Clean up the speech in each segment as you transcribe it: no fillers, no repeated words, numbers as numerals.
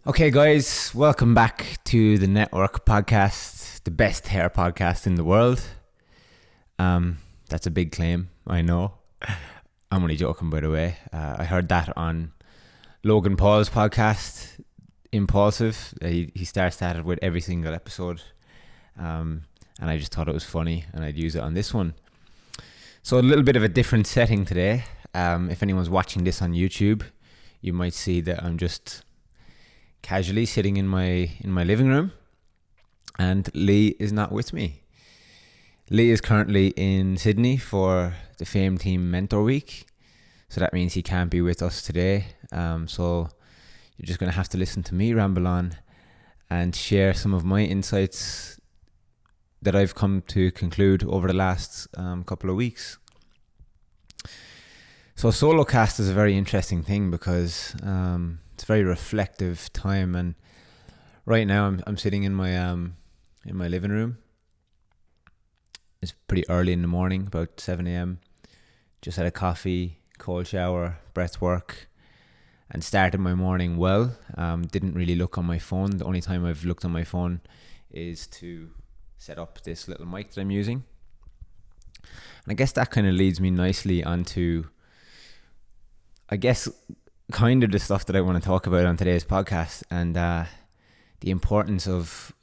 Okay, guys, welcome back to the Network Podcast, the best hair podcast in the world. That's a big claim, I know. I'm only joking, by the way. I heard that on Logan Paul's podcast, Impulsive. He starts that with every single episode, and I just thought it was funny, and I'd use it on this one. So a little bit of a different setting today. If anyone's watching this on YouTube, you might see that I'm just casually sitting in my living room, and Leigh is not with me. Leigh is currently in Sydney for the Fame Team Mentor Week, so that means he can't be with us today. So you're just going to have to listen to me ramble on and share some of my insights that I've come to conclude over the last couple of weeks. So Solocast is a very interesting thing because it's a very reflective time, and right now I'm sitting in my living room. It's pretty early in the morning, about 7 a.m. Just had a coffee, cold shower, breath work, and started my morning well. Didn't really look on my phone. The only time I've looked on my phone is to set up this little mic that I'm using. And I guess that kind of leads me nicely onto, kind of the stuff that I want to talk about on today's podcast, and the importance of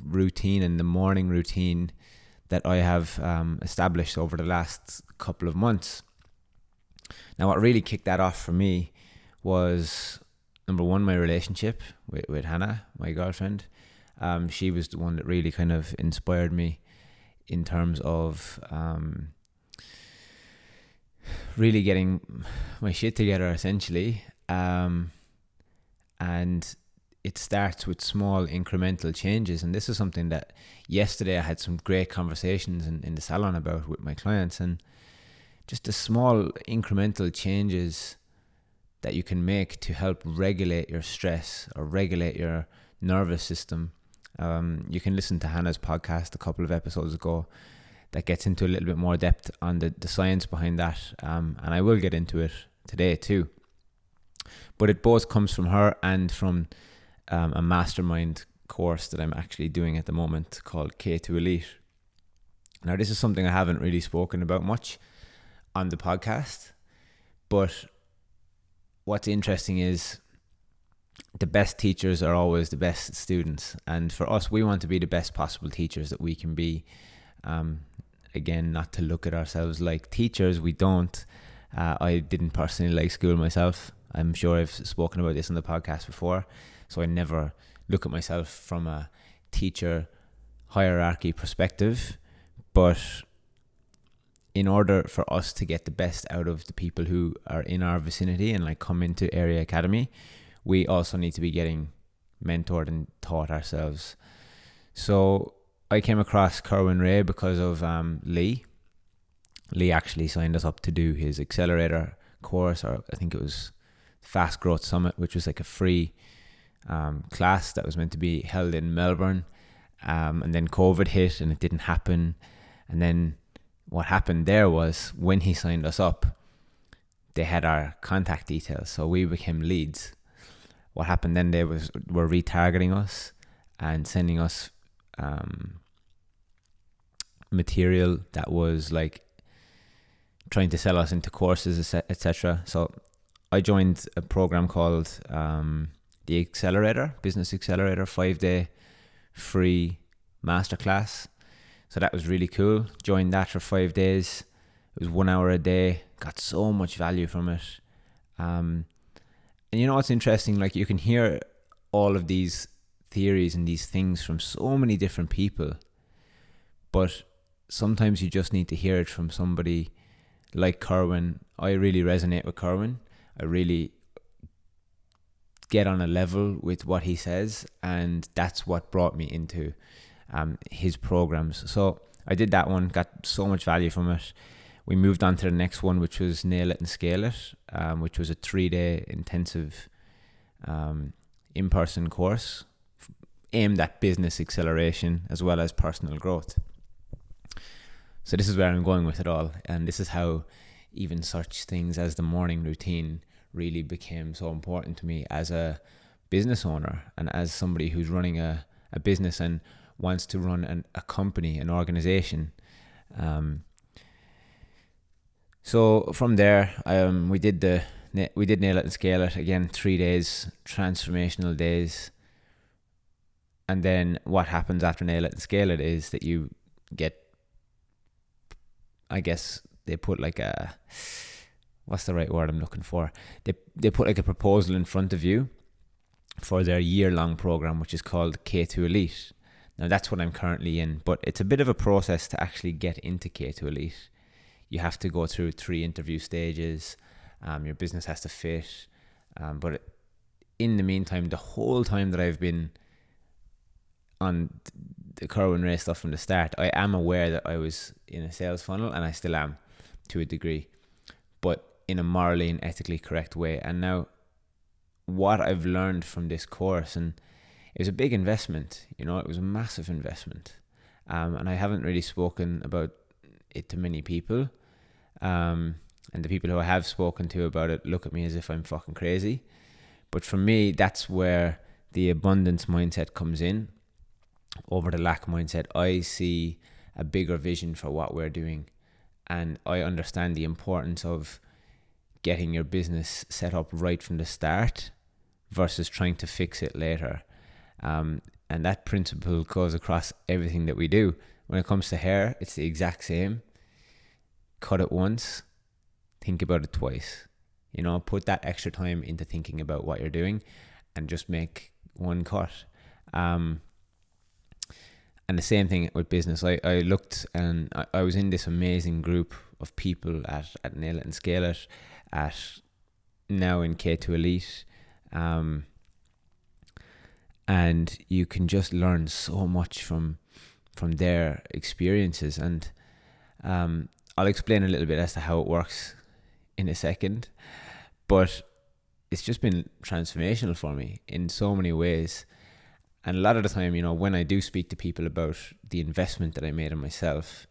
routine and the morning routine that I have established over the last couple of months. Now, what really kicked that off for me was, number one, my relationship with Hannah, my girlfriend. She was the one that really kind of inspired me in terms of really getting my shit together, essentially. And it starts with small incremental changes, and this is something that yesterday I had some great conversations in the salon about with my clients, and just the small incremental changes that you can make to help regulate your stress or regulate your nervous system. You can listen to Hannah's podcast a couple of episodes ago that gets into a little bit more depth on the science behind that, and I will get into it today too. But it both comes from her and from a Mastermind course that I'm actually doing at the moment called K2 Elite. Now, this is something I haven't really spoken about much on the podcast, but what's interesting is the best teachers are always the best students, and for us, we want to be the best possible teachers that we can be. Again, not to look at ourselves like teachers, we don't. I didn't personally like school myself. I'm sure I've spoken about this on the podcast before, so I never look at myself from a teacher hierarchy perspective. But in order for us to get the best out of the people who are in our vicinity and like come into Area Academy, we also need to be getting mentored and taught ourselves. So I came across Kerwin Ray because of Leigh. Leigh actually signed us up to do his accelerator course, or I think it was Fast Growth Summit, which was like a free class that was meant to be held in Melbourne. And then COVID hit and it didn't happen. And then what happened there was, when he signed us up, they had our contact details, so we became leads. What happened then, they were retargeting us and sending us material that was like trying to sell us into courses, etc. So I joined a program called the Accelerator, Business Accelerator, 5-day free masterclass. So that was really cool. Joined that for 5 days. It was 1 hour a day. Got so much value from it. And you know what's interesting? Like, you can hear all of these theories and these things from so many different people, but sometimes you just need to hear it from somebody like Kerwin. I really resonate with Kerwin. I really get on a level with what he says, and that's what brought me into his programs. So I did that one, got so much value from it. We moved on to the next one, which was Nail It and Scale It, which was a 3-day intensive in-person course aimed at business acceleration as well as personal growth. So this is where I'm going with it all, and this is how even such things as the morning routine really became so important to me as a business owner and as somebody who's running a business and wants to run a company, an organization. So from there, we did Nail It and Scale It again, 3 days, transformational days. And then what happens after Nail It and Scale It is that you get, I guess they put like what's the right word I'm looking for? They put like a proposal in front of you for their year-long program, which is called K2 Elite. Now that's what I'm currently in, but it's a bit of a process to actually get into K2 Elite. You have to go through 3 interview stages. Your business has to fit. But in the meantime, the whole time that I've been on the Kerwin Ray stuff from the start, I am aware that I was in a sales funnel, and I still am to a degree, but in a morally and ethically correct way. And now what I've learned from this course, and it was a big investment, it was a massive investment. And I haven't really spoken about it to many people. And the people who I have spoken to about it look at me as if I'm fucking crazy. But for me, that's where the abundance mindset comes in over the lack mindset. I see a bigger vision for what we're doing, and I understand the importance of getting your business set up right from the start versus trying to fix it later. And that principle goes across everything that we do. When it comes to hair, it's the exact same. Cut it once, think about it twice. Put that extra time into thinking about what you're doing and just make one cut. And the same thing with business. I looked and I was in this amazing group of people at Nail It and Scale It, at now in K2 Elite. And you can just learn so much from their experiences. And I'll explain a little bit as to how it works in a second. But it's just been transformational for me in so many ways. And a lot of the time, when I do speak to people about the investment that I made in myself,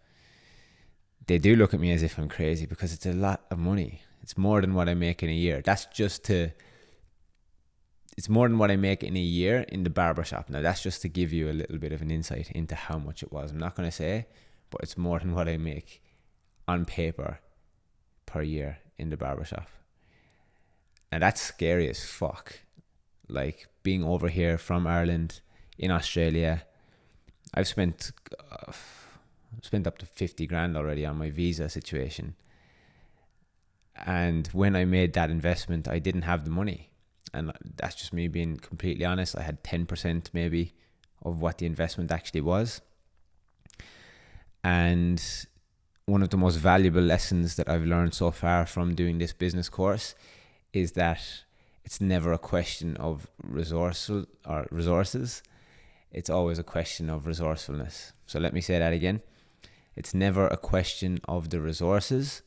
they do look at me as if I'm crazy, because it's a lot of money. It's more than what I make in a year. It's more than what I make in a year in the barbershop. Now, that's just to give you a little bit of an insight into how much it was. I'm not going to say, but it's more than what I make on paper per year in the barbershop. And that's scary as fuck. Like, being over here from Ireland in Australia, I've spent up to 50 grand already on my visa situation. And when I made that investment, I didn't have the money. And that's just me being completely honest. I had 10% maybe of what the investment actually was. And one of the most valuable lessons that I've learned so far from doing this business course is that it's never a question of resources. It's always a question of resourcefulness. So let me say that again. It's never a question of the resources.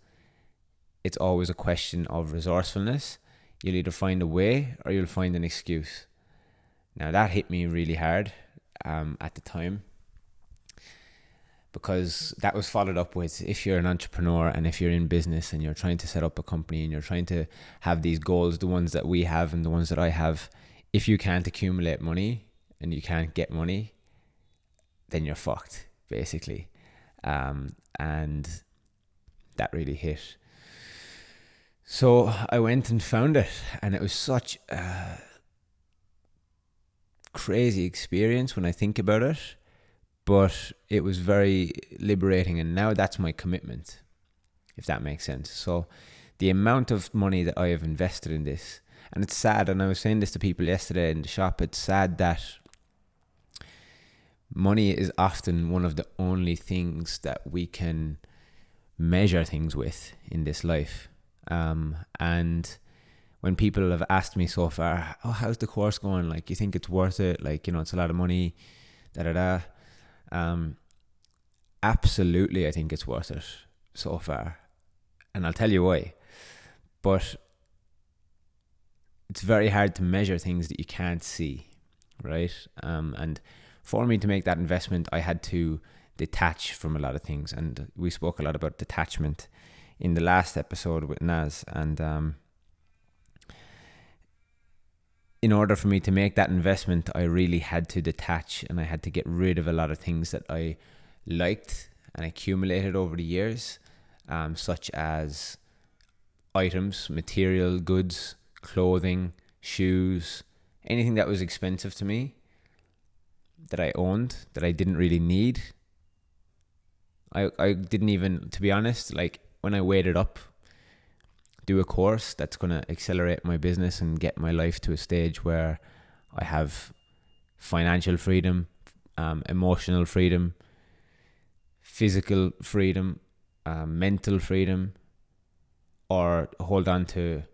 It's always a question of resourcefulness. You'll either find a way or you'll find an excuse. Now, that hit me really hard at the time, because that was followed up with, if you're an entrepreneur and if you're in business and you're trying to set up a company and you're trying to have these goals, the ones that we have and the ones that I have, if you can't accumulate money and you can't get money, then you're fucked, basically. And that really hit. So I went and found it, and it was such a crazy experience when I think about it, but it was very liberating, and now that's my commitment, if that makes sense. So the amount of money that I have invested in this, and it's sad, and I was saying this to people yesterday in the shop, it's sad that money is often one of the only things that we can measure things with in this life. And when people have asked me so far, oh, how's the course going? Like, you think it's worth it? Like, it's a lot of money, absolutely, I think it's worth it so far. And I'll tell you why. But it's very hard to measure things that you can't see, right? And for me to make that investment, I had to detach from a lot of things. And we spoke a lot about detachment in the last episode with Naz. And in order for me to make that investment, I really had to detach, and I had to get rid of a lot of things that I liked and accumulated over the years, such as items, material, goods, clothing, shoes, anything that was expensive to me that I owned that I didn't really need. I didn't even, to be honest, like when I weighed it up, do a course that's going to accelerate my business and get my life to a stage where I have financial freedom, emotional freedom, physical freedom, mental freedom, or hold on to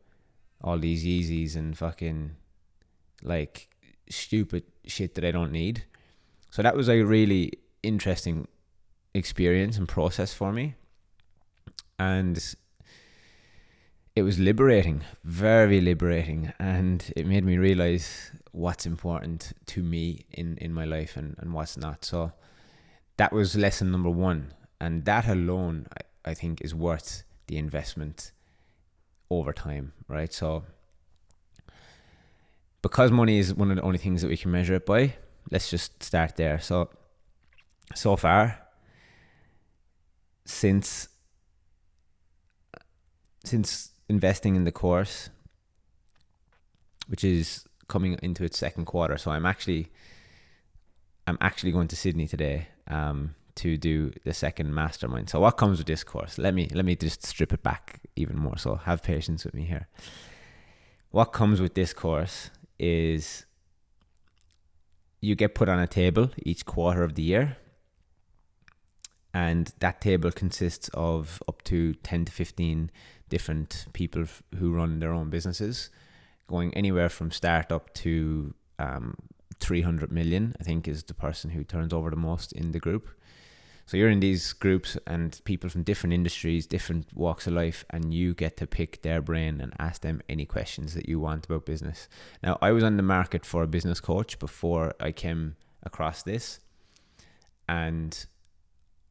all these Yeezys and fucking like stupid shit that I don't need. So that was a really interesting experience and process for me, and it was liberating, very liberating, and it made me realize what's important to me in my life and what's not. So that was lesson number one, and that alone I think is worth the investment over time, right? So because money is one of the only things that we can measure it by, let's just start there. So far, since investing in the course, which is coming into its second quarter, so I'm actually going to Sydney today to do the second mastermind. So what comes with this course? Let me just strip it back even more, so have patience with me here. What comes with this course is you get put on a table each quarter of the year, and that table consists of up to 10 to 15 different people who run their own businesses, going anywhere from startup to 300 million, I think, is the person who turns over the most in the group. So you're in these groups and people from different industries, different walks of life, and you get to pick their brain and ask them any questions that you want about business. Now, I was on the market for a business coach before I came across this, and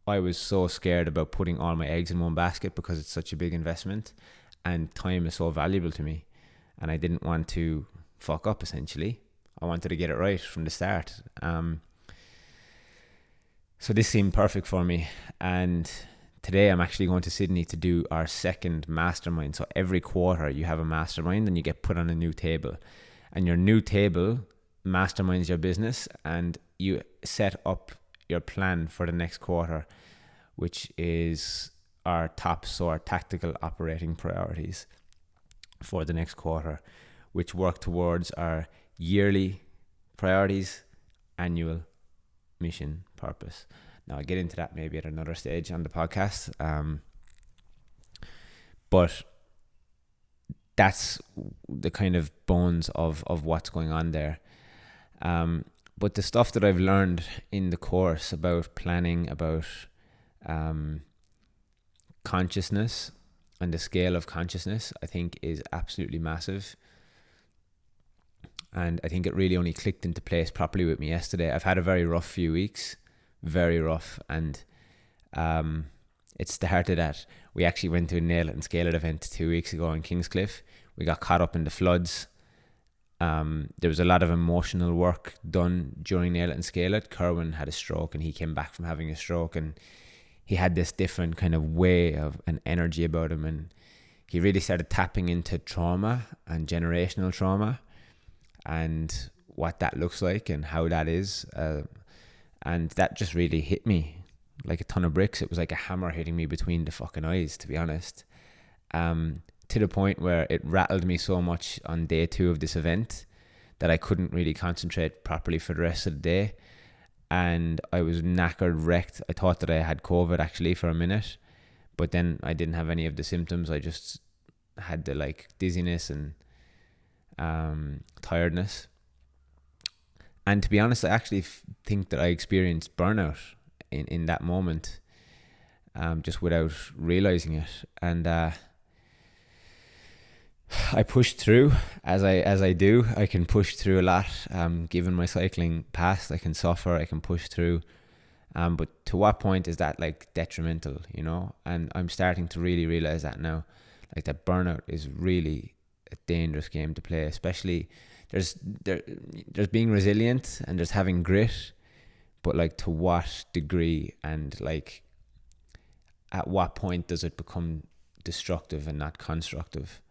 I was so scared about putting all my eggs in one basket because it's such a big investment and time is so valuable to me, and I didn't want to fuck up, essentially. I wanted to get it right from the start. So this seemed perfect for me, and today I'm actually going to Sydney to do our second mastermind. So every quarter you have a mastermind and you get put on a new table, and your new table masterminds your business, and you set up your plan for the next quarter, which is our tactical operating priorities for the next quarter, which work towards our yearly priorities, annual mission, purpose. Now I'll get into that maybe at another stage on the podcast, but that's the kind of bones of what's going on there. But the stuff that I've learned in the course about planning, about consciousness and the scale of consciousness, I think is absolutely massive. And I think it really only clicked into place properly with me yesterday. I've had a very rough few weeks, very rough. And it started at, we actually went to a Nail It and Scale It event 2 weeks ago in Kingscliff. We got caught up in the floods. There was a lot of emotional work done during Nail It and Scale It. Kerwin had a stroke and he came back from having a stroke, and he had this different kind of way of an energy about him, and he really started tapping into trauma and generational trauma and what that looks like and how that is, and that just really hit me like a ton of bricks. It was like a hammer hitting me between the fucking eyes, to be honest, to the point where it rattled me so much on day 2 of this event that I couldn't really concentrate properly for the rest of the day, and I was knackered, wrecked. I thought that I had COVID actually for a minute, but then I didn't have any of the symptoms. I just had the like dizziness and tiredness. And to be honest, I actually think that I experienced burnout in that moment, just without realizing it. And I pushed through, as I do. I can push through a lot. Given my cycling past, I can suffer, I can push through. But to what point is that like detrimental, you know? And I'm starting to really realize that now, like that burnout is really a dangerous game to play, especially there's being resilient and there's having grit, but like to what degree, and like at what point does it become destructive and not constructive?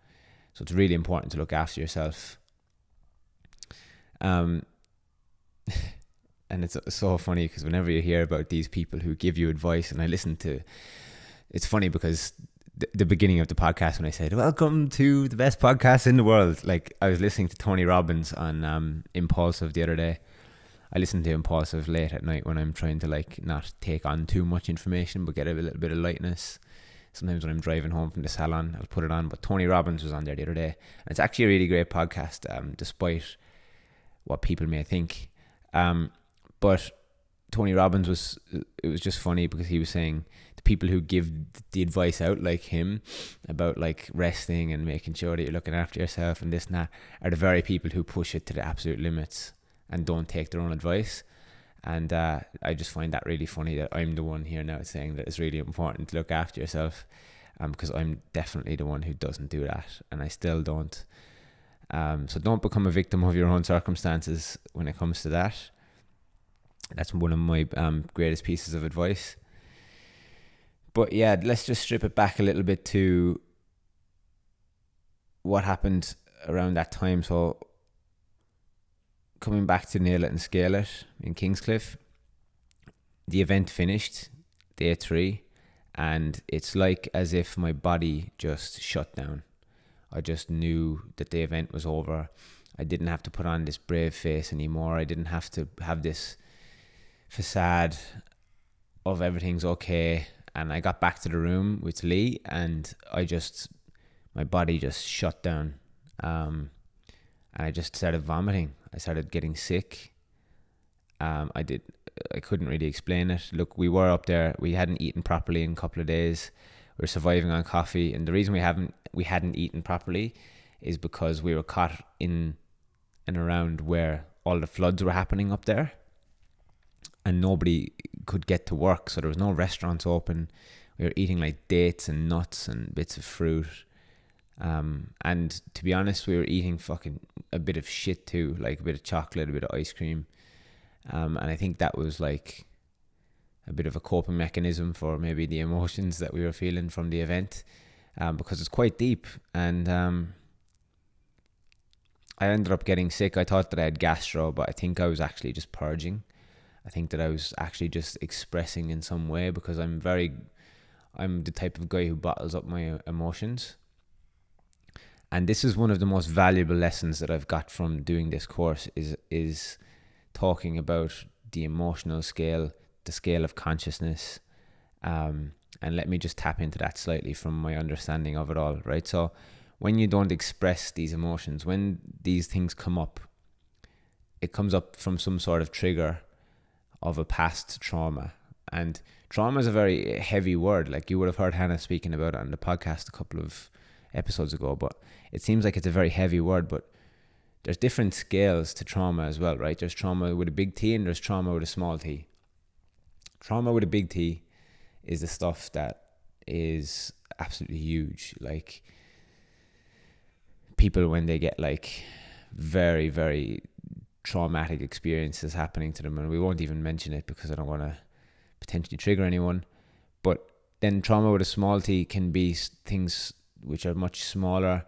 So it's really important to look after yourself. And it's so funny because whenever you hear about these people who give you advice, and I listen to, it's funny because the beginning of the podcast when I said, welcome to the best podcast in the world, like I was listening to Tony Robbins on Impulsive the other day. I listen to Impulsive late at night when I'm trying to like not take on too much information but get a little bit of lightness. Sometimes when I'm driving home from the salon, I'll put it on. But Tony Robbins was on there the other day, and it's actually a really great podcast, despite what people may think. But Tony Robbins it was just funny because he was saying the people who give the advice out, like him, about like resting and making sure that you're looking after yourself and this and that, are the very people who push it to the absolute limits and don't take their own advice. And I just find that really funny that I'm the one here now saying that it's really important to look after yourself, because I'm definitely the one who doesn't do that, and I still don't. So don't become a victim of your own circumstances when it comes to that. That's one of my greatest pieces of advice. But yeah, let's just strip it back a little bit to what happened around that time. So coming back to Nail It and Scale It in Kingscliff, the event finished, day 3, and it's like as if my body just shut down. I just knew that the event was over. I didn't have to put on this brave face anymore. I didn't have to have this facade of everything's okay. And I got back to the room with Leigh, and my body just shut down. And I just started vomiting. I started getting sick. I couldn't really explain it. Look, we were up there. We hadn't eaten properly in a couple of days. We were surviving on coffee, and the reason we hadn't eaten properly is because we were caught in and around where all the floods were happening up there, and nobody could get to work, so there was no restaurants open. We were eating like dates and nuts and bits of fruit. And to be honest, we were eating fucking a bit of shit too, like a bit of chocolate, a bit of ice cream. And I think that was like a bit of a coping mechanism for maybe the emotions that we were feeling from the event, because it's quite deep. And I ended up getting sick. I thought that I had gastro, but I think I was actually just purging. I think that I was actually just expressing in some way, because I'm the type of guy who bottles up my emotions. And this is one of the most valuable lessons that I've got from doing this course is talking about the emotional scale, the scale of consciousness. And let me just tap into that slightly from my understanding of it all, right? So when you don't express these emotions, when these things come up, it comes up from some sort of trigger of a past trauma. And trauma is a very heavy word. Like you would have heard Hannah speaking about it on the podcast a couple of episodes ago, but it seems like it's a very heavy word. But there's different scales to trauma as well, right? There's trauma with a big T and there's trauma with a small t. Trauma with a big T is the stuff that is absolutely huge. Like people, when they get like very, very traumatic experiences happening to them, and we won't even mention it because I don't want to potentially trigger anyone, but then trauma with a small t can be things which are much smaller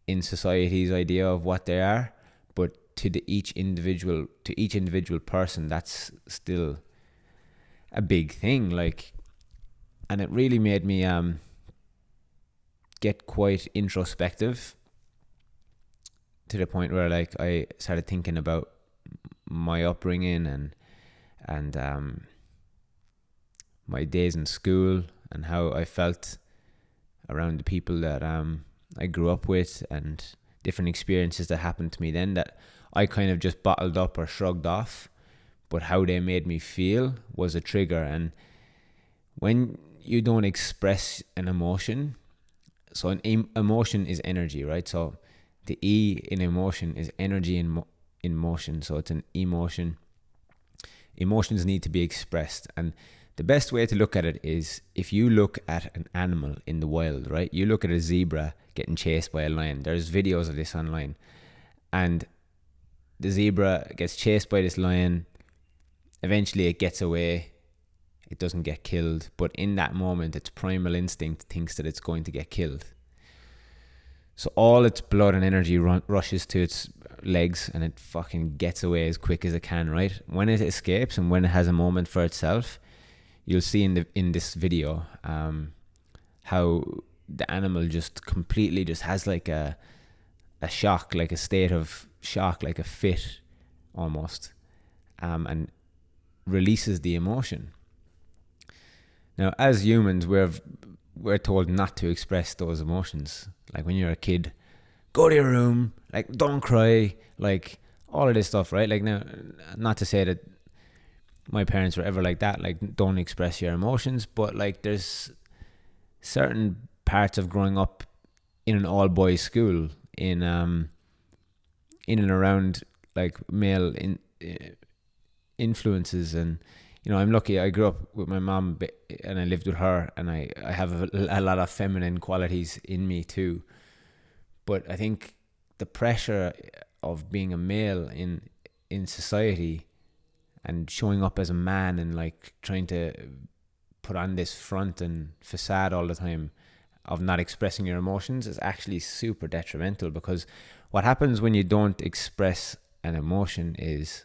in society's idea of what they are, but to each individual person, that's still a big thing. Like, and it really made me get quite introspective, to the point where like I started thinking about my upbringing and my days in school and how I felt around the people that I grew up with, and different experiences that happened to me then that I kind of just bottled up or shrugged off, but how they made me feel was a trigger. And when you don't express an emotion, so an emotion is energy, right? So the E in emotion is energy in motion. So it's an emotion. Emotions need to be expressed. And the best way to look at it is if you look at an animal in the wild, right? You look at a zebra getting chased by a lion. There's videos of this online. And the zebra gets chased by this lion. Eventually it gets away. It doesn't get killed. But in that moment, its primal instinct thinks that it's going to get killed. So all its blood and energy rushes to its legs, and it fucking gets away as quick as it can, right? When it escapes and when it has a moment for itself, you'll see in this video how the animal just completely just has like a shock, like a state of shock, like a fit almost, and releases the emotion. Now, as humans, we're told not to express those emotions. Like when you're a kid, go to your room, like don't cry, like all of this stuff, right? Like, now, not to say that my parents were ever like that, like don't express your emotions, but like there's certain parts of growing up in an all boys school in and around like male influences. And I'm lucky. I grew up with my mom and I lived with her, and I have a lot of feminine qualities in me too. But I think the pressure of being a male in society and showing up as a man and like trying to put on this front and facade all the time of not expressing your emotions is actually super detrimental, because what happens when you don't express an emotion is,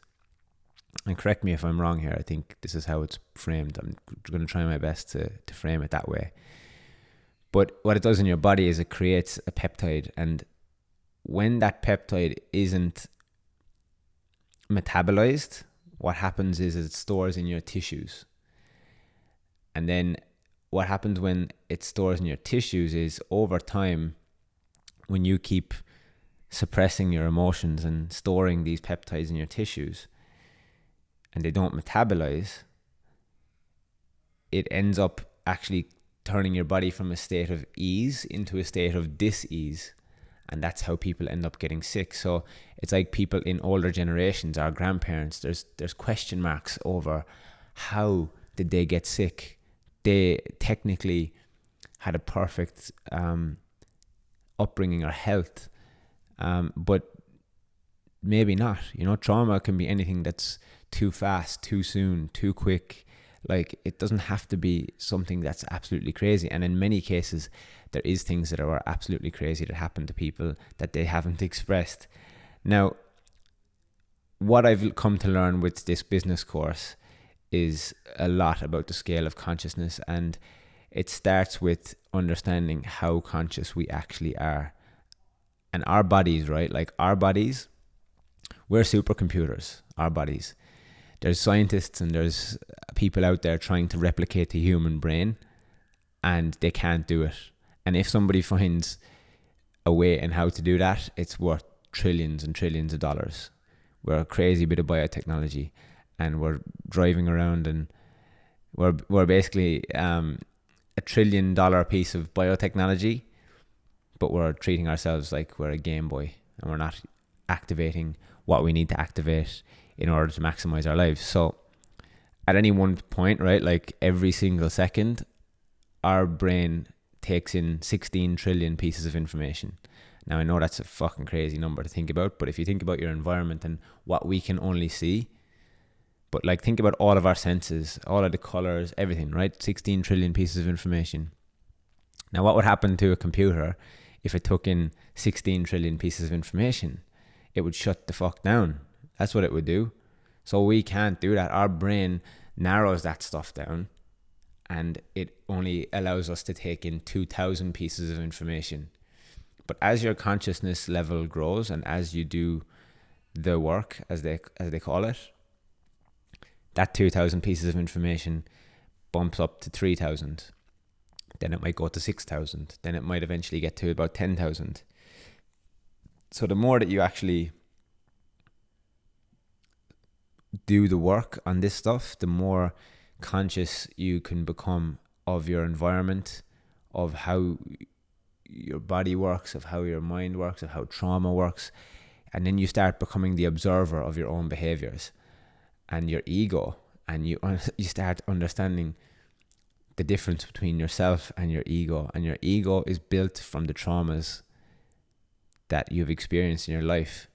and correct me if I'm wrong here, I think this is how it's framed. I'm going to try my best to frame it that way. But what it does in your body is it creates a peptide, and when that peptide isn't metabolized, what happens is it stores in your tissues. And then what happens when it stores in your tissues is, over time, when you keep suppressing your emotions and storing these peptides in your tissues and they don't metabolize, it ends up actually turning your body from a state of ease into a state of dis-ease. And that's how people end up getting sick. So it's like people in older generations, our grandparents, there's question marks over how did they get sick. They technically had a perfect upbringing or health, but maybe not. Trauma can be anything that's too fast, too soon, too quick. Like, it doesn't have to be something that's absolutely crazy. And in many cases, there is things that are absolutely crazy that happen to people that they haven't expressed. Now, what I've come to learn with this business course is a lot about the scale of consciousness, and it starts with understanding how conscious we actually are. And our bodies, right? Like, our bodies, we're supercomputers, our bodies. There's scientists and there's people out there trying to replicate the human brain, and they can't do it. And if somebody finds a way in how to do that, it's worth trillions and trillions of dollars. We're a crazy bit of biotechnology, and we're driving around, and we're basically $1 trillion piece of biotechnology, but we're treating ourselves like we're a Game Boy, and we're not activating what we need to activate in order to maximize our lives. So at any one point, right, like every single second, our brain takes in 16 trillion pieces of information. Now, I know that's a fucking crazy number to think about, but if you think about your environment and what we can only see, but like think about all of our senses, all of the colors, everything, right? 16 trillion pieces of information. Now, what would happen to a computer if it took in 16 trillion pieces of information? It would shut the fuck down. That's what it would do. So we can't do that. Our brain narrows that stuff down, and it only allows us to take in 2,000 pieces of information. But as your consciousness level grows, and as you do the work, as they call it, that 2,000 pieces of information bumps up to 3,000. Then it might go to 6,000. Then it might eventually get to about 10,000. So the more that you actually do the work on this stuff, the more conscious you can become of your environment, of how your body works, of how your mind works, of how trauma works. And then you start becoming the observer of your own behaviors and your ego, and you start understanding the difference between yourself and your ego. And your ego is built from the traumas that you've experienced in your life.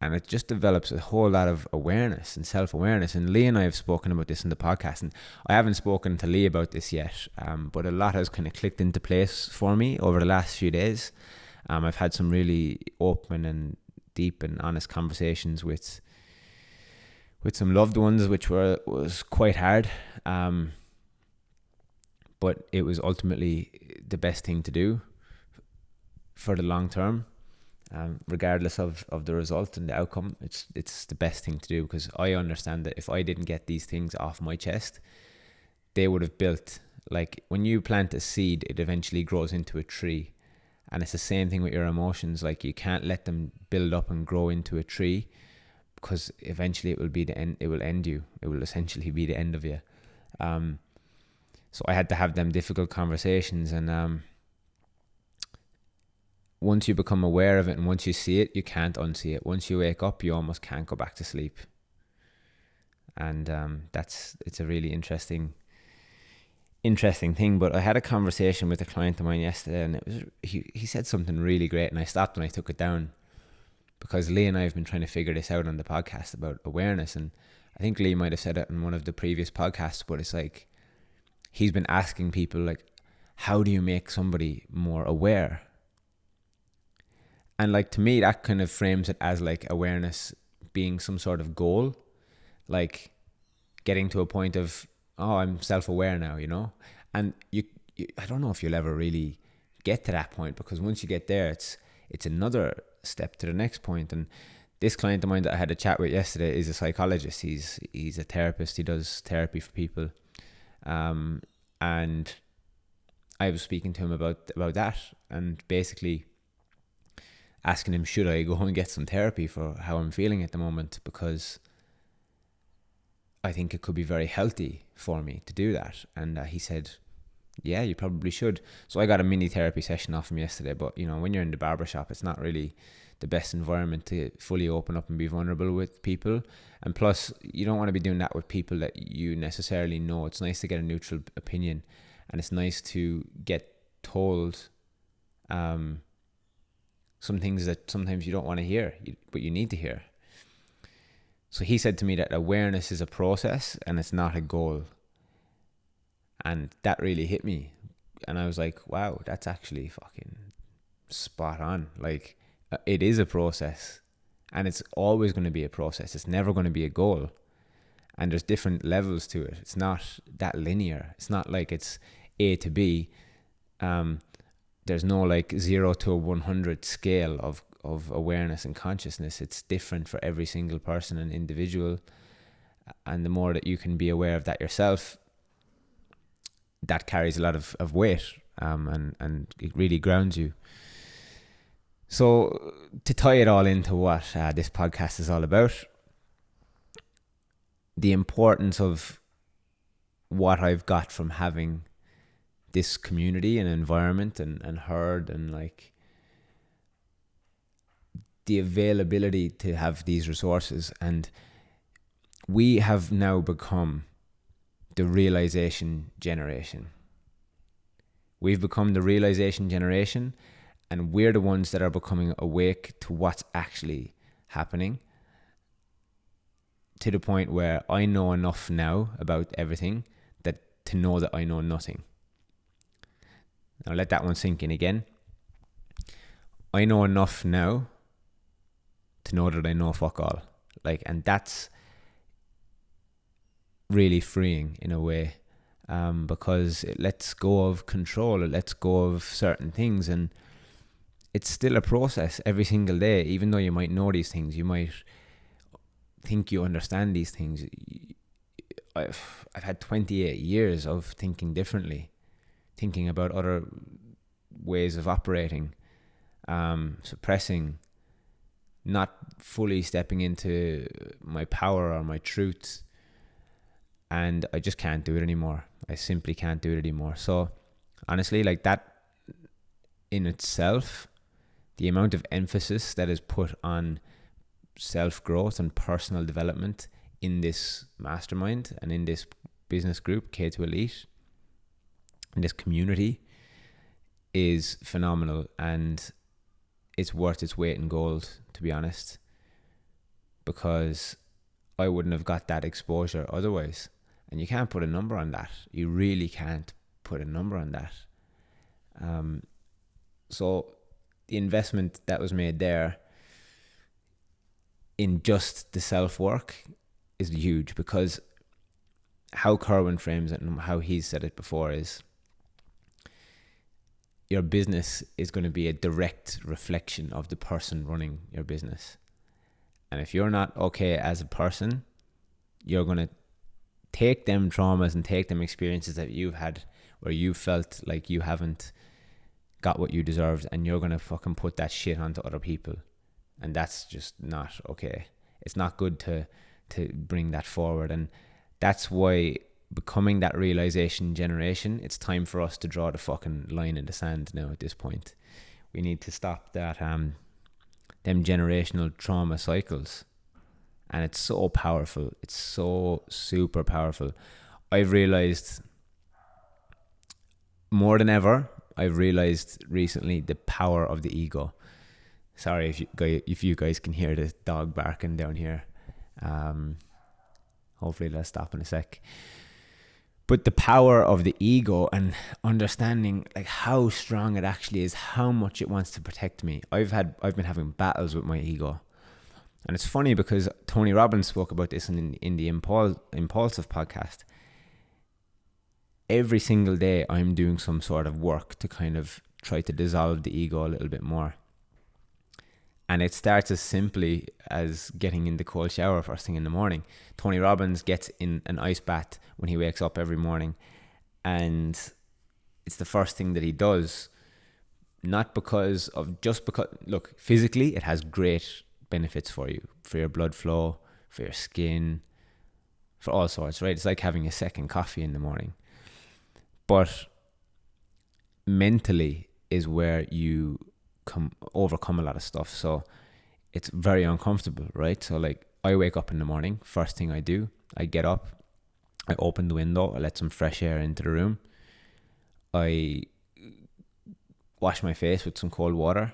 And it just develops a whole lot of awareness and self-awareness. And Leigh and I have spoken about this in the podcast, and I haven't spoken to Leigh about this yet, but a lot has kind of clicked into place for me over the last few days. I've had some really open and deep and honest conversations with some loved ones, which was quite hard, but it was ultimately the best thing to do for the long term. Regardless of the result and the outcome, it's the best thing to do, because I understand that if I didn't get these things off my chest, they would have built, like when you plant a seed, it eventually grows into a tree. And it's the same thing with your emotions. Like you can't let them build up and grow into a tree, because eventually it will be the end. It will end you. It will essentially be the end of you. So I had to have them difficult conversations, and once you become aware of it and once you see it, you can't unsee it. Once you wake up, you almost can't go back to sleep. And it's a really interesting thing. But I had a conversation with a client of mine yesterday, and it was he said something really great, and I stopped and I took it down, because Leigh and I have been trying to figure this out on the podcast about awareness. And I think Leigh might have said it in one of the previous podcasts, but it's like he's been asking people, like, how do you make somebody more aware? And like, to me, that kind of frames it as like awareness being some sort of goal, like getting to a point of, oh, I'm self-aware now, you know? And you I don't know if you'll ever really get to that point, because once you get there, it's another step to the next point. And this client of mine that I had a chat with yesterday is a psychologist. He's a therapist. He does therapy for people. And I was speaking to him about that, and basically asking him, should I go and get some therapy for how I'm feeling at the moment, because I think it could be very healthy for me to do that. And he said, yeah, you probably should. So I got a mini therapy session off him yesterday. But you know, when you're in the barbershop, it's not really the best environment to fully open up and be vulnerable with people. And plus, you don't want to be doing that with people that you necessarily know. It's nice to get a neutral opinion, and it's nice to get told some things that sometimes you don't want to hear, but you need to hear. So he said to me that awareness is a process and it's not a goal. And that really hit me. And I was like, wow, that's actually fucking spot on. Like, it is a process, and it's always going to be a process. It's never going to be a goal. And there's different levels to it. It's not that linear. It's not like it's A to B. There's no like 0 to 100 scale of awareness and consciousness. It's different for every single person and individual. And the more that you can be aware of that yourself, that carries a lot of weight, and it really grounds you. So to tie it all into what this podcast is all about, the importance of what I've got from having this community and environment and herd, and like the availability to have these resources. And we have now become the realization generation. We've become the realization generation, and we're the ones that are becoming awake to what's actually happening, to the point where I know enough now about everything that to know that I know nothing. Now let that one sink in again. I know enough now to know that I know fuck all. Like, and that's really freeing in a way, because it lets go of control. It lets go of certain things, and it's still a process every single day. Even though you might know these things, you might think you understand these things. I've had 28 years of thinking differently, thinking about other ways of operating, suppressing, not fully stepping into my power or my truth. And I just can't do it anymore. I simply can't do it anymore. So honestly, like, that in itself, the amount of emphasis that is put on self-growth and personal development in this mastermind and in this business group, K to Elite, in this community, is phenomenal, and it's worth its weight in gold, to be honest. because I wouldn't have got that exposure otherwise. And you can't put a number on that. You really can't put a number on that. So the investment that was made there in just the self-work is huge, because how Kerwin frames it and how he's said it before is your business is going to be a direct reflection of the person running your business. And if you're not okay as a person, you're going to take them traumas and take them experiences that you've had where you felt like you haven't got what you deserved, and you're going to fucking put that shit onto other people. And that's just not okay. It's not good to bring that forward. And that's why, becoming that realization generation, it's time for us to draw the fucking line in the sand now at this point. We need to stop that them generational trauma cycles. And it's so powerful. It's so super powerful. I've realized more than ever, I've realized recently the power of the ego. Sorry if you guys can hear the dog barking down here. Hopefully they'll stop in a sec. But the power of the ego and understanding like how strong it actually is, how much it wants to protect me. I've been having battles with my ego. And it's funny because Tony Robbins spoke about this in the Impulsive podcast. Every single day I'm doing some sort of work to kind of try to dissolve the ego a little bit more. And it starts as simply as getting in the cold shower first thing in the morning. Tony Robbins gets in an ice bath when he wakes up every morning. And it's the first thing that he does. Not because, look, physically it has great benefits for you. For your blood flow, for your skin, for all sorts, right? It's like having a second coffee in the morning. But mentally is where you overcome a lot of stuff. So it's very uncomfortable, right? So like I wake up in the morning, first thing I do, I get up, I open the window, I let some fresh air into the room, I wash my face with some cold water,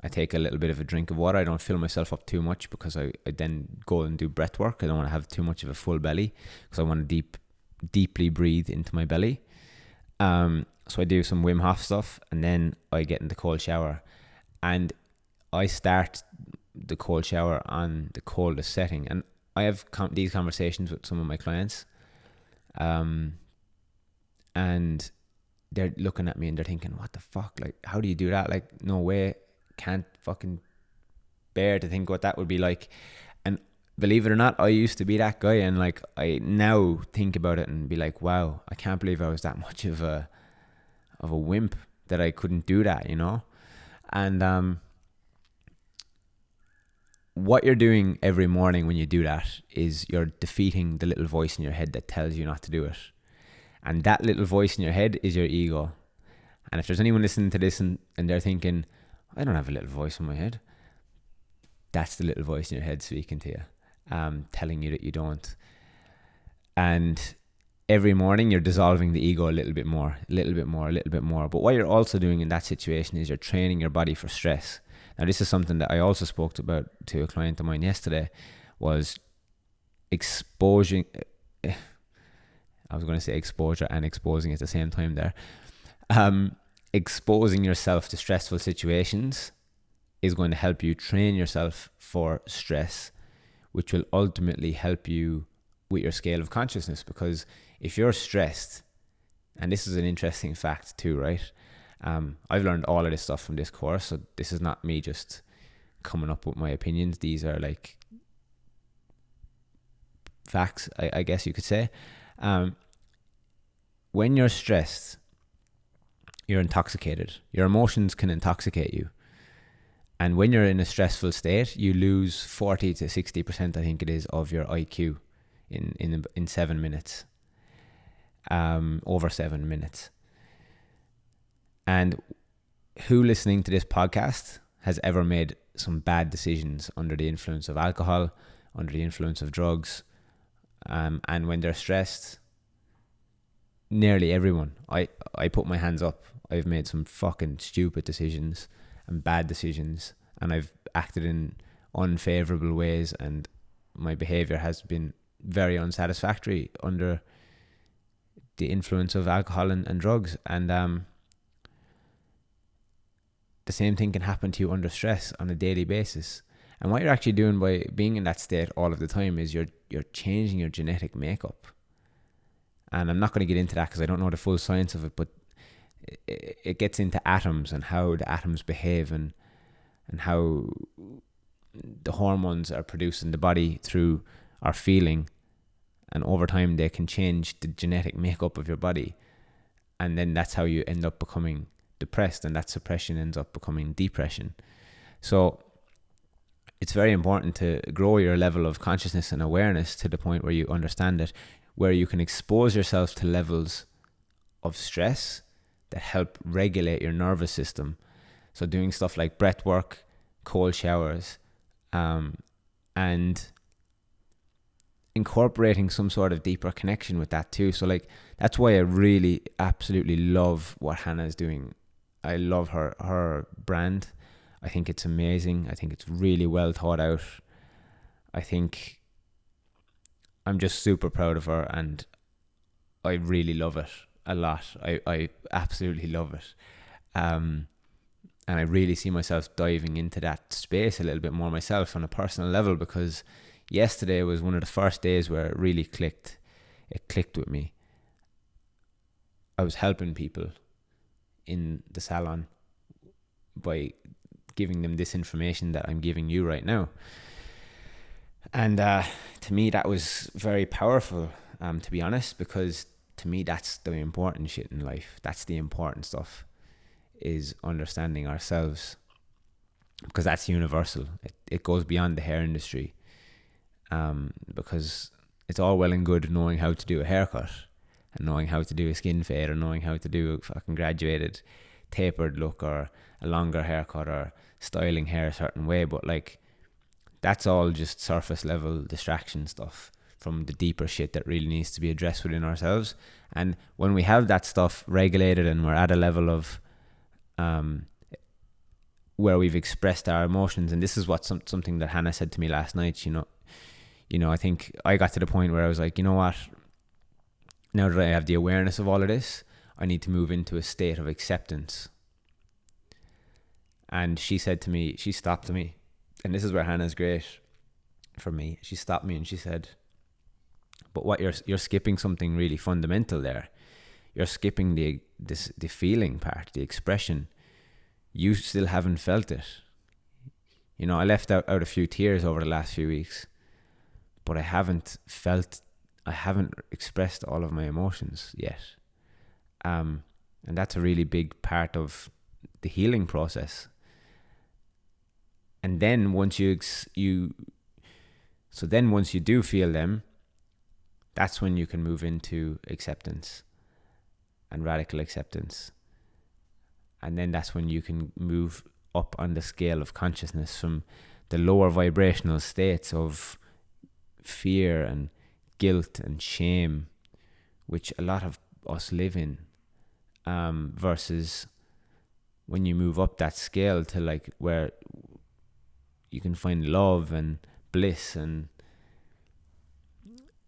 I take a little bit of a drink of water. I don't fill myself up too much because I then go and do breath work. I don't want to have too much of a full belly because I want to deeply breathe into my belly. So I do some Wim Hof stuff, and then I get in the cold shower. And I start the cold shower on the coldest setting. And I have these conversations with some of my clients. And they're looking at me and they're thinking, what the fuck? Like, how do you do that? Like, no way. Can't fucking bear to think what that would be like. And believe it or not, I used to be that guy. And like, I now think about it and be like, wow, I can't believe I was that much of a wimp that I couldn't do that, you know? And what you're doing every morning when you do that is you're defeating the little voice in your head that tells you not to do it. And that little voice in your head is your ego. And if there's anyone listening to this and they're thinking, I don't have a little voice in my head, that's the little voice in your head speaking to you, telling you that you don't. And every morning you're dissolving the ego a little bit more. But what you're also doing in that situation is you're training your body for stress. Now, this is something that I also spoke about to a client of mine yesterday, was exposing. I was going to say exposure and exposing at the same time there. Exposing yourself to stressful situations is going to help you train yourself for stress, which will ultimately help you with your scale of consciousness. Because if you're stressed, and this is an interesting fact too, right? I've learned all of this stuff from this course, so this is not me just coming up with my opinions. These are like facts, I guess you could say. When you're stressed, you're intoxicated. Your emotions can intoxicate you. And when you're in a stressful state, you lose 40 to 60%, I think it is, of your IQ in 7 minutes. Over 7 minutes. And who listening to this podcast has ever made some bad decisions under the influence of alcohol, under the influence of drugs, and when they're stressed? Nearly everyone. I put my hands up. I've made some fucking stupid decisions and bad decisions, and I've acted in unfavorable ways, and my behavior has been very unsatisfactory under the influence of alcohol and drugs. And the same thing can happen to you under stress on a daily basis. And what you're actually doing by being in that state all of the time is you're changing your genetic makeup. And I'm not going to get into that because I don't know the full science of it, but it gets into atoms and how the atoms behave and how the hormones are produced in the body through our feeling, and over time they can change the genetic makeup of your body, and then that's how you end up becoming depressed, and that suppression ends up becoming depression. So it's very important to grow your level of consciousness and awareness to the point where you understand it, where you can expose yourself to levels of stress that help regulate your nervous system. So doing stuff like breath work, cold showers, and incorporating some sort of deeper connection with that too. So like, that's why I really absolutely love what Hannah is doing. I love her brand. I think it's amazing. I think it's really well thought out. I think I'm just super proud of her, and I really love it a lot. I absolutely love it. And I really see myself diving into that space a little bit more myself on a personal level, because yesterday was one of the first days where it really clicked. It clicked with me. I was helping people in the salon by giving them this information that I'm giving you right now. And to me, that was very powerful, to be honest, because to me, that's the important shit in life. That's the important stuff, is understanding ourselves, because that's universal. It goes beyond the hair industry, because it's all well and good knowing how to do a haircut and knowing how to do a skin fade or knowing how to do a fucking graduated tapered look or a longer haircut or styling hair a certain way, but like, that's all just surface level distraction stuff from the deeper shit that really needs to be addressed within ourselves. And when we have that stuff regulated and we're at a level of where we've expressed our emotions, and this is what something that Hannah said to me last night, you know, I think I got to the point where I was like, you know what, now that I have the awareness of all of this, I need to move into a state of acceptance. And she said to me, she stopped me, and this is where Hannah's great for me. She stopped me and she said, but what you're skipping something really fundamental there. You're skipping the feeling part, the expression. You still haven't felt it. You know, I left out a few tears over the last few weeks, but I haven't expressed all of my emotions yet. And that's a really big part of the healing process. And then once you do feel them, that's when you can move into acceptance and radical acceptance. And then that's when you can move up on the scale of consciousness from the lower vibrational states of fear and guilt and shame, which a lot of us live in, versus when you move up that scale to like where you can find love and bliss. And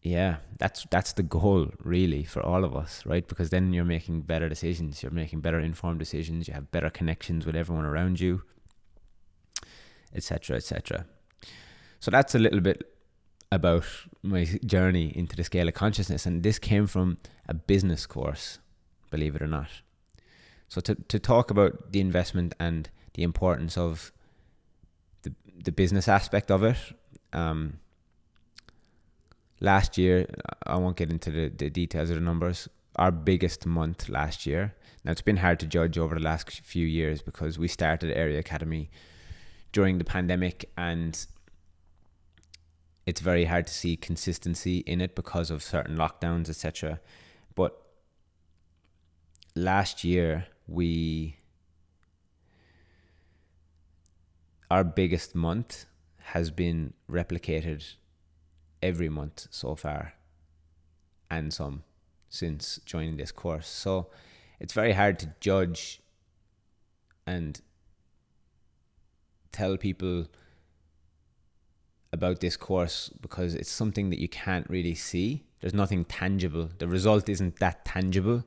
yeah, that's the goal really for all of us, right? Because then you're making better decisions, you're making better informed decisions, you have better connections with everyone around you, etc., etc. So that's a little bit about my journey into the scale of consciousness, and this came from a business course, believe it or not. So to talk about the investment and the importance of the business aspect of it, last year, I won't get into the details of the numbers, our biggest month last year. Now, it's been hard to judge over the last few years because we started Area Academy during the pandemic, and it's very hard to see consistency in it because of certain lockdowns, etc. But last year, our biggest month has been replicated every month so far, and some since joining this course. So it's very hard to judge and tell people about this course because it's something that you can't really see. There's nothing tangible. The result isn't that tangible.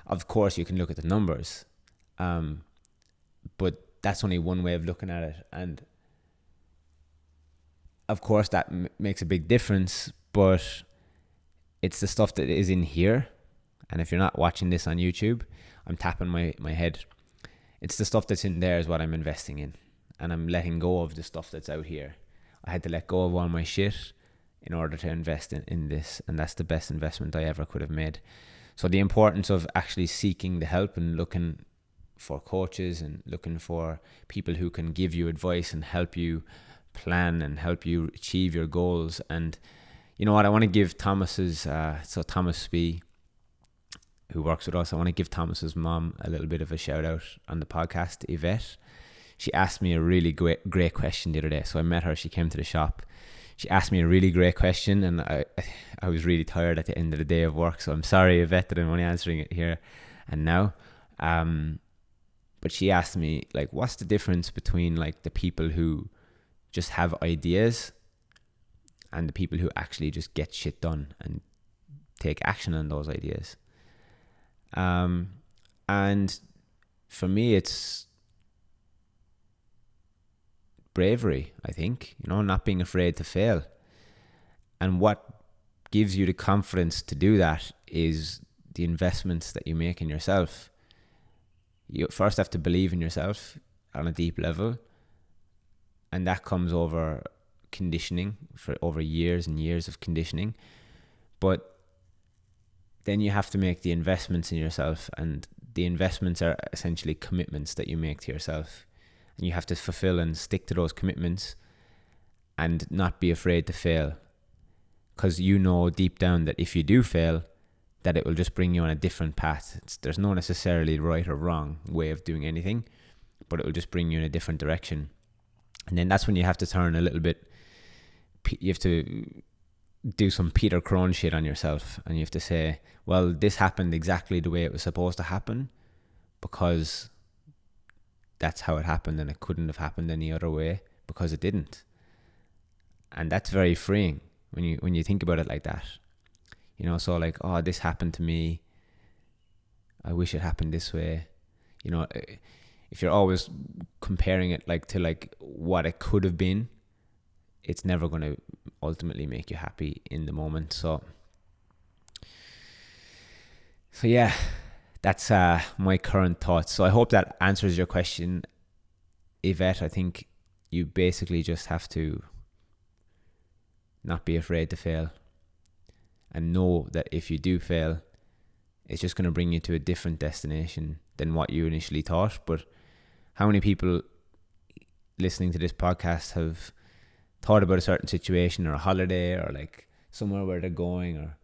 Of course, you can look at the numbers, but that's only one way of looking at it. And of course, that makes a big difference, but it's the stuff that is in here. And if you're not watching this on YouTube, I'm tapping my head. It's the stuff that's in there is what I'm investing in. And I'm letting go of the stuff that's out here. I had to let go of all my shit in order to invest in this. And that's the best investment I ever could have made. So the importance of actually seeking the help and looking for coaches and looking for people who can give you advice and help you plan and help you achieve your goals. And you know what, I want to give Thomas's, so Thomas Spee, who works with us, I want to give Thomas's mom a little bit of a shout out on the podcast, Yvette. She asked me a really great question the other day. So I met her, she came to the shop. She asked me a really great question, and I was really tired at the end of the day of work. So I'm sorry, Yvette, that I'm only answering it here and now. But she asked me, like, what's the difference between like the people who just have ideas and the people who actually just get shit done and take action on those ideas? And for me, it's bravery, I think, not being afraid to fail. And what gives you the confidence to do that is the investments that you make in yourself. You first have to believe in yourself on a deep level, and that comes over conditioning, for over years and years of conditioning. But then you have to make the investments in yourself, and the investments are essentially commitments that you make to yourself. And you have to fulfill and stick to those commitments and not be afraid to fail. Because you know deep down that if you do fail, that it will just bring you on a different path. There's no necessarily right or wrong way of doing anything, but it will just bring you in a different direction. And then that's when you have to turn a little bit, you have to do some Peter Crone shit on yourself. And you have to say, well, this happened exactly the way it was supposed to happen because that's how it happened, and it couldn't have happened any other way because it didn't. And that's very freeing when you think about it like that. So like, oh, this happened to me, I wish it happened this way. If you're always comparing it to what it could have been, it's never going to ultimately make you happy in the moment. So yeah, that's my current thoughts. So I hope that answers your question, Yvette. I think you basically just have to not be afraid to fail and know that if you do fail, it's just going to bring you to a different destination than what you initially thought. But how many people listening to this podcast have thought about a certain situation or a holiday or like somewhere where they're going or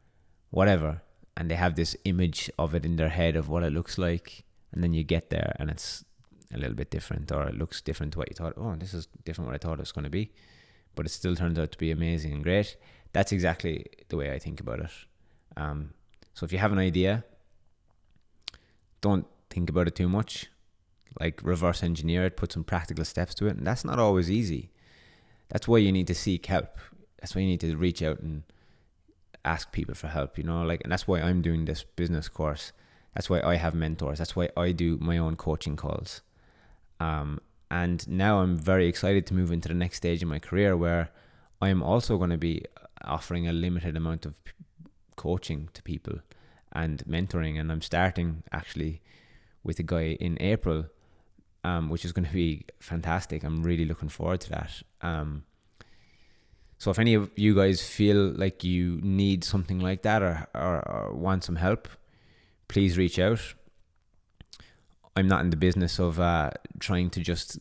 whatever, and they have this image of it in their head of what it looks like, and then you get there and it's a little bit different, or it looks different to what you thought. Oh, this is different what I thought it was going to be, but it still turns out to be amazing and great. That's exactly the way I think about it. So if you have an idea, don't think about it too much. Like, reverse engineer it, put some practical steps to it, and that's not always easy. That's why you need to seek help. That's why you need to reach out and ask people for help, and that's why I'm doing this business course. That's why I have mentors. That's why I do my own coaching calls. And now I'm very excited to move into the next stage in my career where I'm also going to be offering a limited amount of coaching to people and mentoring. And I'm starting actually with a guy in April, which is going to be fantastic. I'm really looking forward to that. So if any of you guys feel like you need something like that or want some help, please reach out. I'm not in the business of trying to just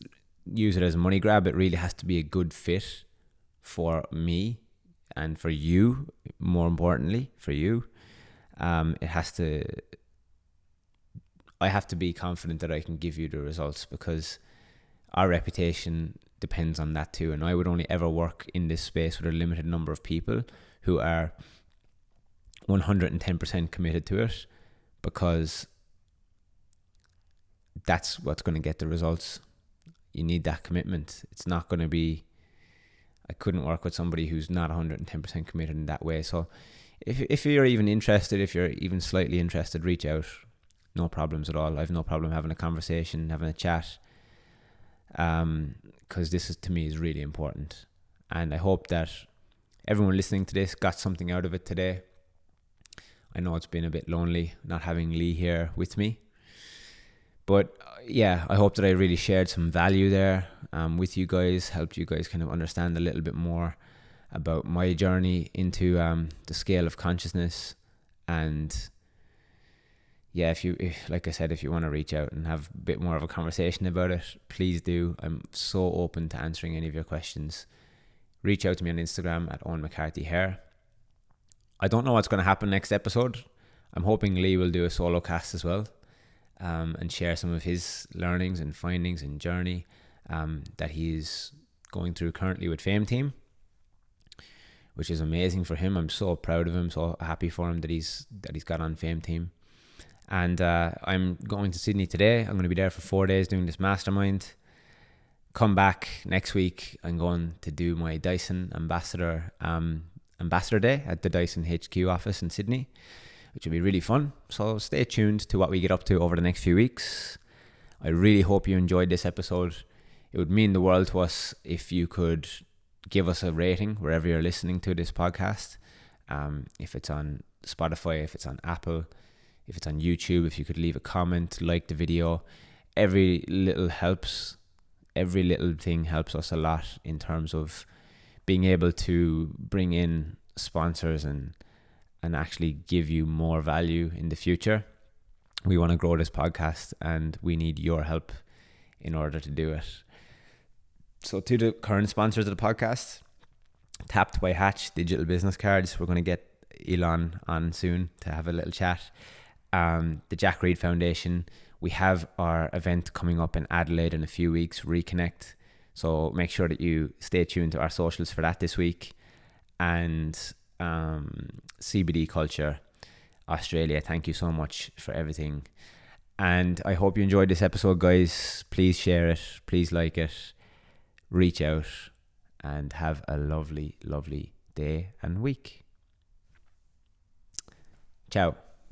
use it as a money grab. It really has to be a good fit for me and for you, more importantly, for you. I have to be confident that I can give you the results, because our reputation depends on that too. And I would only ever work in this space with a limited number of people who are 110% committed to it, because that's what's going to get the results. You need that commitment. It's not going to be I couldn't work with somebody who's not 110% committed in that way. So if you're even interested, if you're even slightly interested, reach out. No problems at all. I have no problem having a conversation, having a chat, because this is, to me, is really important. And I hope that everyone listening to this got something out of it today. I know it's been a bit lonely not having Leigh here with me, but yeah, I hope that I really shared some value there with you guys, helped you guys kind of understand a little bit more about my journey into the scale of consciousness. And yeah, if like I said, if you want to reach out and have a bit more of a conversation about it, please do. I'm so open to answering any of your questions. Reach out to me on Instagram at Eoin McCarthy Hair. I don't know what's going to happen next episode. I'm hoping Leigh will do a solo cast as well, and share some of his learnings and findings and journey that he's going through currently with Fame Team, which is amazing for him. I'm so proud of him, so happy for him that he's got on Fame Team. And I'm going to Sydney today. I'm going to be there for 4 days doing this mastermind. Come back next week. I'm going to do my Dyson Ambassador Day at the Dyson HQ office in Sydney, which will be really fun. So stay tuned to what we get up to over the next few weeks. I really hope you enjoyed this episode. It would mean the world to us if you could give us a rating wherever you're listening to this podcast. If it's on Spotify, if it's on Apple, if it's on YouTube, if you could leave a comment, like the video. Every little helps. Every little thing helps us a lot in terms of being able to bring in sponsors and actually give you more value in the future. We want to grow this podcast and we need your help in order to do it. So to the current sponsors of the podcast, Tapped by Hatch digital business cards. We're going to get Eoin on soon to have a little chat. The Jack Reed Foundation. We have our event coming up in Adelaide in a few weeks, Reconnect. So make sure that you stay tuned to our socials for that this week. And CBD Culture Australia, thank you so much for everything. And I hope you enjoyed this episode, guys. Please share it. Please like it. Reach out and have a lovely, lovely day and week. Ciao.